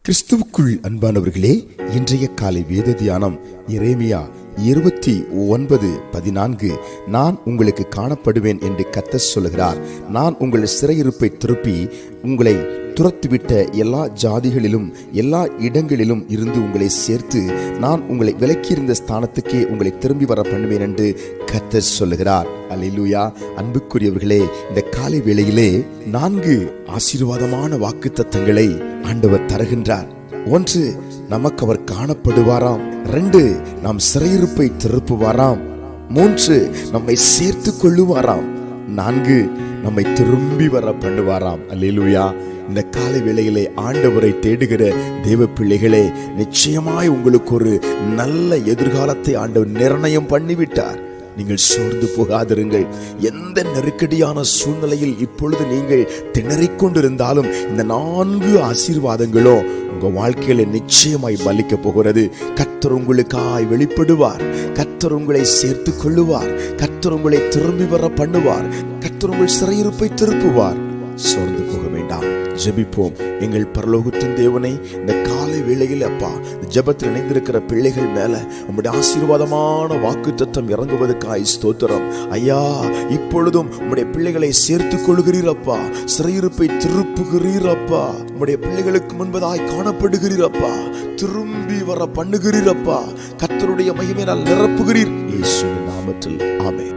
கிறிஸ்துவுக்குள் அன்பானவர்களே, இன்றைய காலை வேத தியானம் எரேமியா 29:14. நான் உங்களுக்கு காணப்படுவேன் என்று கர்த்தர் சொல்லுகிறார். நான் உங்கள் சிறையிருப்பை திருப்பி உங்களை துரத்துவிட்ட எல்லா ஜாதிகளிலும் எல்லா இடங்களிலும் இருந்து உங்களை சேர்த்து நான் உங்களை விலக்கியிருந்த ஸ்தானத்துக்கே உங்களை திரும்பி வர பண்ணுவேன் என்று கர்த்தர் சொல்லுகிறார். அல்லேலூயா. அன்புக்குரியவர்களே, இந்த காலை வேளையிலே 4 ஆசீர்வாதமான வாக்குத்தத்தங்களை ஆண்டவர் தருகின்றார். 1, நமக்கு அவர் காணப்படுவாராம். 2, நாம் சிறையிருப்பை திருப்புவாராம். 3, நம்மை சேர்த்து கொள்ளுவாராம். 4, நம்மை திரும்பி வர பண்ணுவாராம். அல்லேலூயா. இந்த காலை வேளையிலே ஆண்டவரை தேடுகிற தேவ பிள்ளைகளே, நிச்சயமாய் உங்களுக்கு ஒரு நல்ல எதிர்காலத்தை ஆண்டவர் நிர்ணயம் பண்ணிவிட்டார். நீங்கள் சோர்ந்து போகாதிருங்கள். எந்த நெருக்கடியான சூழ்நிலையில் இப்பொழுது நீங்கள் திணறிக் கொண்டிருந்தாலும் இந்த 4 ஆசீர்வாதங்களும் உங்க வாழ்க்கையில நிச்சயமாய் பலிக்க போகிறது. கர்த்தர் உங்களுக்காய் வெளிப்படுவார். கர்த்தர் உங்களை சேர்த்து கொள்ளுவார். கர்த்தர் உங்களை திரும்பி வர பண்ணுவார். கர்த்தர் உங்கள் சிறையிருப்பை திருப்புவார். சோர்ந்து போக வேண்டாம். ஜெபிப்போம். எங்கள் பரலோகத்தின் தேவனை, இந்த காலை வேளையில் அப்பா, ஜெபத்தில் இணைந்திருக்கிற பிள்ளைகள் மேல உம்முடைய ஆசீர்வாதமான வாக்குத்தத்தம் இறங்குவதற்காய் ஸ்தோத்திரம். ஐயா, இப்பொழுதும் உம்முடைய பிள்ளைகளை சேர்த்துக் கொள்கிறீரப்பா. சிறையிருப்பை திருப்புகிறீரப்பா. உம்முடைய பிள்ளைகளுக்கு முன்பதாய் காணப்படுகிறீரப்பா. திரும்பி வர பண்ணுகிறீரப்பா. கர்த்தருடைய மகிமையினால் நிரப்புகிறீர். இயேசுவின் நாமத்தில் ஆமென்.